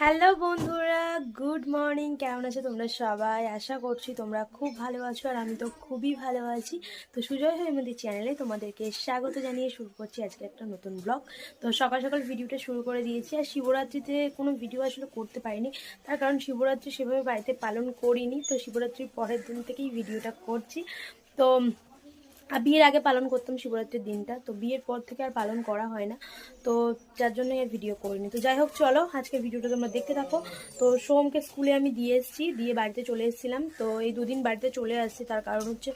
Hello বন্ধুরা, good morning. কেমন আছো তোমরা সবাই? আশা করছি তোমরা খুব ভালো আছো, আর আমি তো খুবই ভালো আছি। তো সুজয় আমাদের চ্যানেলে তোমাদেরকে স্বাগত জানিয়ে শুরু করছি আজকে একটা নতুন ব্লগ। তো সকাল সকাল ভিডিওটা শুরু করে দিয়েছি। আর শিবরাত্রিতে কোনো ভিডিও আসলে করতে পারিনি, তার কারণ শিবরাত্রি সেভাবে বাড়িতে পালন করিনি। তো শিবরাত্রির পরের দিন থেকেই ভিডিওটা করছি। তো বিয়ের আগে পালন করতাম শিবরাত্রির দিনটা, তো বিয়ের পর থেকে আর পালন করা হয় না, তো যার জন্য আর ভিডিও করিনি। তো যাই হোক, চলো আজকে ভিডিওটা তোমরা দেখতে থাকো। তো সোমকে স্কুলে আমি দিয়ে এসেছি, দিয়ে বাড়িতে চলে এসেছিলাম। তো এই দুদিন বাড়িতে চলে আসছি, তার কারণ হচ্ছে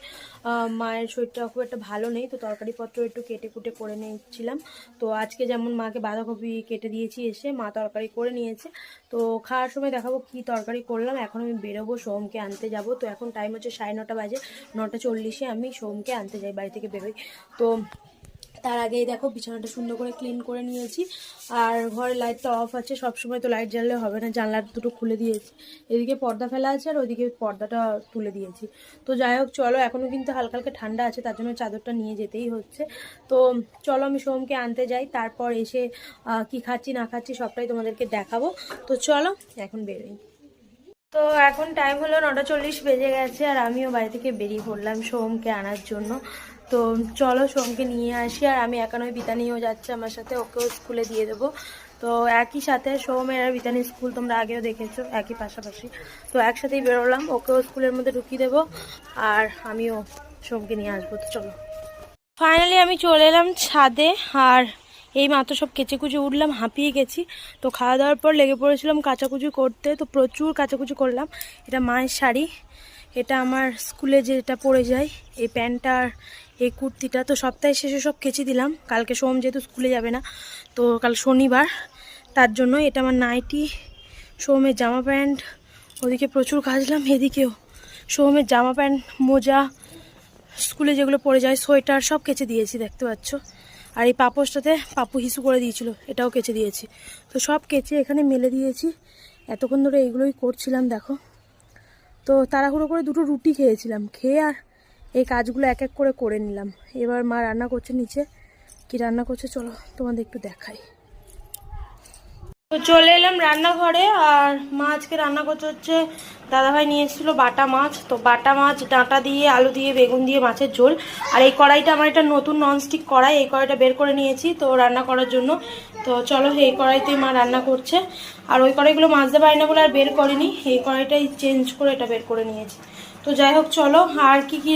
মায়ের শরীরটা খুব একটা ভালো নেই, তো তরকারিপত্র একটু কেটে কুটে করে নিয়েছিলাম। তো আজকে যেমন মাকে বাঁধাকপি কেটে দিয়েছি, এসে মা তরকারি করে নিয়েছে। তো খাওয়ার সময় দেখাবো কি তরকারি করলাম। এখন আমি বেরোবো, সোমকে আনতে যাব। তো এখন টাইম হচ্ছে 9:30 বাজে, 9:40-এ আমি সোমকে আনতে যাই, বাড়ি থেকে বেরোই। তো তার আগেই দেখো বিছানাটা সুন্দর করে ক্লিন করে নিয়েছি। আর ঘরের লাইটটা অফ আছে, সবসময় তো লাইট জ্বাললে হবে না, জানলার দুটো খুলে দিয়েছি। এদিকে পর্দা ফেলা আছে আর ওইদিকে পর্দাটা তুলে দিয়েছি। তো যাই হোক, চলো। এখনও কিন্তু হালকা হালকা ঠান্ডা আছে, তার জন্য চাদরটা নিয়ে যেতেই হচ্ছে। তো চলো আমি সোমকে আনতে যাই, তারপর এসে কি খাচ্ছি না খাচ্ছি সবটাই তোমাদেরকে দেখাবো। তো চলো এখন বেরোই। তো এখন টাইম হলো 9:40 বেজে গেছে, আর আমিও বাড়ি থেকে বেরিয়ে পড়লাম সোমকে আনার জন্য। তো চলো সোমকে নিয়ে আসি। আর আমি একা নয়, বিতানিও যাচ্ছে আমার সাথে, ওকেও স্কুলে দিয়ে দেবো। তো একই সাথে সোমের আর বিতানির স্কুল তোমরা আগেও দেখেছো, একই পাশাপাশি। তো একসাথেই বেরোলাম, ওকেও স্কুলের মধ্যে ঢুকিয়ে দেবো আর আমিও সোমকে নিয়ে আসবো। তো চলো, ফাইনালি আমি চলে এলাম ছাদে। আর এই মাত্র সব কেচে কুচে উঠলাম, হাঁপিয়ে গেছি। তো খাওয়া দাওয়ার পর লেগে পড়েছিলাম কাচাকুচি করতে, তো প্রচুর কাচাকুচি করলাম। এটা মায়ের শাড়ি, এটা আমার স্কুলে যেটা পরে যায়, এই প্যান্টটা আর এই কুর্তিটা। তো সপ্তাহে শেষে সব কেচে দিলাম, কালকে সোম যেহেতু স্কুলে যাবে না, তো কাল শনিবার, তার জন্য। এটা আমার নাইটি, সোমের জামা প্যান্ট, ওদিকে প্রচুর কাচলাম, এদিকেও সোমের জামা প্যান্ট, মোজা, স্কুলে যেগুলো পরে যায়, সোয়েটার সব কেচে দিয়েছি, দেখতে পাচ্ছ। আর এই পাপোশটাতে পাপু হিসু করে দিয়েছিল, এটাও কেচে দিয়েছি। তো সব কেচে এখানে মেলে দিয়েছি। এতক্ষণ ধরে এইগুলোই করছিলাম দেখো। তো তাড়াহুড়ো করে দুটো রুটি খেয়েছিলাম, খেয়ে আর এই কাজগুলো এক এক করে করে নিলাম। এবার মা রান্না করছে নিচে, কি রান্না করছে চলো তোমাদের একটু দেখাই। তো চলে এলাম রান্নাঘরে, আর মা আজকে রান্না করতে হচ্ছে, দাদাভাই নিয়ে এসেছিলো বাটা মাছ। তো বাটা মাছ ডাঁটা দিয়ে, আলু দিয়ে, বেগুন দিয়ে মাছের ঝোল। আর এই কড়াইটা আমার একটা নতুন ননস্টিক কড়াই, এই কড়াইটা বের করে নিয়েছি তো রান্না করার জন্য। তো চলো, এই কড়াইতেই মা রান্না করছে। আর ওই কড়াইগুলো মাজতে পারি না বলে আর বের করিনি, এই কড়াইটাই চেঞ্জ করে এটা বের করে নিয়েছি। তো যাই হোক চলো, আর কি কি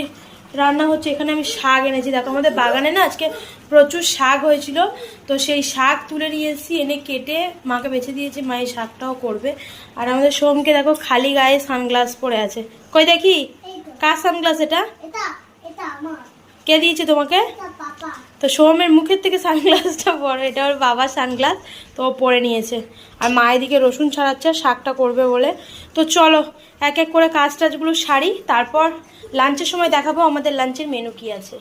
রান্না হচ্ছে। এখানে আমি শাক এনেছি, দেখো আমাদের বাগানে না আজকে প্রচুর শাক হয়েছিল। তো সেই শাক তুলে নিয়ে এসেছি, এনে কেটে মাকে বেছে দিয়েছি, মা এই শাকটাও করবে। আর আমাদের সোমকে দেখো খালি গায়ে সানগ্লাস পরে আছে, কই দেখি কার সানগ্লাস এটা? কে দিয়েছে তোমাকে? তো সোমের মুখের থেকে সানগ্লাসটা পরে, এটা ওর বাবার সানগ্লাস, তো ও পরে নিয়েছে। আর মা এদিকে রসুন ছাড়াচ্ছে শাকটা করবে বলে। তো চলো এক এক করে কাজ টাজগুলো সারি, তারপর লাঞ্চের সময় দেখাবো আমাদের লাঞ্চের মেনু কি আছে।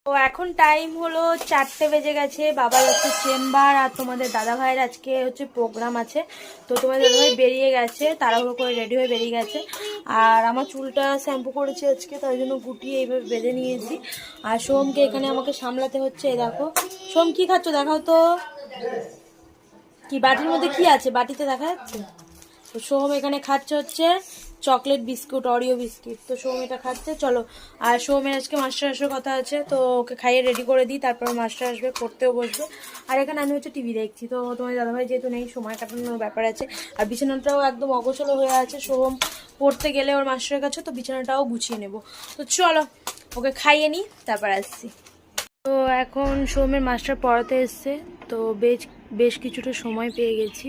তো এখন টাইম হলো 4টে বেজে গেছে, বাবা যাচ্ছে চেম্বার। আর তোমাদের দাদা ভাইয়ের আজকে হচ্ছে প্রোগ্রাম আছে। তো তোমাদের দাদাভাই বেরিয়ে গেছে, তাড়াহুড়ো করে রেডি হয়ে বেরিয়ে গেছে। আর আমার চুলটা শ্যাম্পু করেছি আজকে, তাই জন্য গুটিয়ে এইভাবে বেঁধে নিয়েছি। আর সোমকে এখানে আমাকে সামলাতে হচ্ছে। এই দেখো সোম, কি খাচ্ছ দেখাও তো, কি বাটির মধ্যে কি আছে, বাটিতে দেখা যাচ্ছে? তো সোম এখানে খাচ্ছে হচ্ছে চকলেট বিস্কুট, অরিও বিস্কিট। তো সোম এটা খাচ্ছে। চলো, আর সোমের আজকে মাস্টার আসার কথা আছে, তো ওকে খাইয়ে রেডি করে দিই, তারপর মাস্টার আসবে, পড়তেও বসবে। আর এখানে আমি হচ্ছে টিভি দেখছি। তো তোমার দাদাভাই যেহেতু নেই, সময় কাটানোর ব্যাপার আছে। আর বিছানাটাও একদম অগোছালো হয়ে আছে, সোম পড়তে গেলে ওর মাস্টারের কাছে, তো বিছানাটাও গুছিয়ে নেব। তো চলো ওকে খাইয়ে নিই, তারপর আসছি। তো এখন সোমের মাস্টার পড়াতে এসছে, তো বেশ কিছুটা সময় পেয়ে গেছি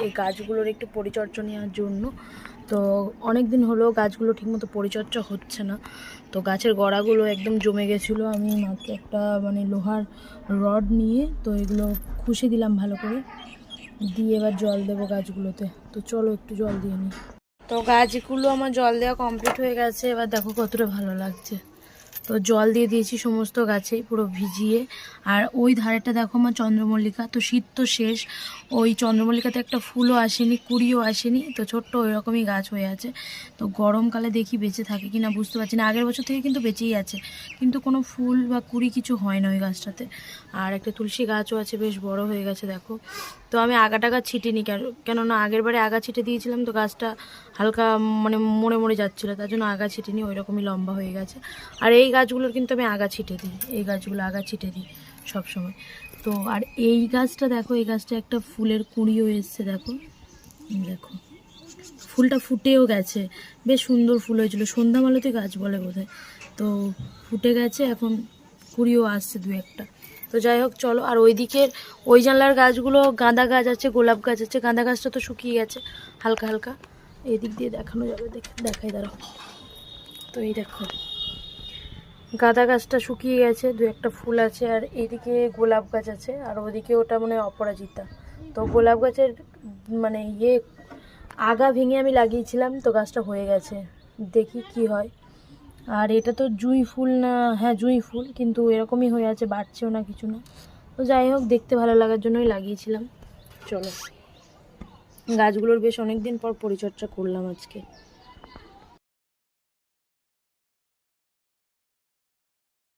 এই গাছগুলোর একটু পরিচর্যা নেওয়ার জন্য। তো অনেক দিন হলো গাছগুলো ঠিকমতো পরিচর্যা হচ্ছে না, তো গাছের গোড়াগুলো একদম জমে গেছিলো। আমি মাকে একটা লোহার রড নিয়ে তো এগুলো খুশে দিলাম ভালো করে, দিয়ে এবার জল দেবো গাছগুলোতে। তো চলো একটু জল দিয়ে নিই। তো গাছগুলো আমার জল দেওয়া কমপ্লিট হয়ে গেছে, এবার দেখো কতটা ভালো লাগছে। তো জল দিয়ে দিয়েছি সমস্ত গাছেই পুরো ভিজিয়ে। আর ওই ধারেটা দেখো আমার চন্দ্রমল্লিকা, তো শীত তো শেষ, ওই চন্দ্রমল্লিকাতে একটা ফুলও আসেনি, কুড়িও আসেনি, তো ছোট্ট ওই রকমই গাছ হয়ে আছে। তো গরমকালে দেখি বেঁচে থাকে কিনা বুঝতে পারছি না, আগের বছর থেকে কিন্তু বেঁচেই আছে, কিন্তু কোনো ফুল বা কুড়ি কিছু হয় না ওই গাছটাতে। আর একটা তুলসী গাছও আছে, বেশ বড় হয়ে গেছে দেখো। তো আমি আগাটাগা ছিটিনি, কেননা আগের বারে আগা ছিটে দিয়েছিলাম, তো গাছটা হালকা মানে মরে মরে যাচ্ছিলো, তার জন্য আগা ছিটিনি, ওই রকমই লম্বা হয়ে গেছে। আর এই গাছগুলোর কিন্তু আমি আগা ছিটে দিই, এই গাছগুলো আগা ছিটে দিই সব সময়। তো আর এই গাছটা দেখো, এই গাছটা একটা ফুলের কুঁড়িও এসছে, দেখো দেখো ফুলটা ফুটেও গেছে, বেশ সুন্দর ফুল হয়েছিল, সন্ধ্যা মালতী গাছ বলে বোধহয়। তো ফুটে গেছে, এখন কুড়িও আসছে দু একটা। তো যাই হোক চলো, আর ওইদিকের ওই জানলার গাছগুলো গাঁদা গাছ আছে, গোলাপ গাছ আছে, গাঁদা গাছটা তো শুকিয়ে গেছে হালকা হালকা, এই দিক দিয়ে দেখানো যাবে, দেখাই দাঁড়াও। তো এই দেখো গাঁদা গাছটা শুকিয়ে গেছে, দু একটা ফুল আছে, আর এইদিকে গোলাপ গাছ আছে, আর ওদিকে ওটা মানে অপরাজিতা। তো গোলাপ গাছের মানে আগা ভেঙে আমি লাগিয়েছিলাম, তো গাছটা হয়ে গেছে, দেখি কি হয়। আর এটা তো জুঁই ফুল না, হ্যাঁ জুঁই ফুল, কিন্তু এরকমই হয়ে আছে, বাড়ছেও না কিছু না। তো যাই হোক, দেখতে ভালো লাগার জন্যই লাগিয়েছিলাম। চলো, গাছগুলোর বেশ অনেক দিন পর পরিচর্যা করলাম আজকে।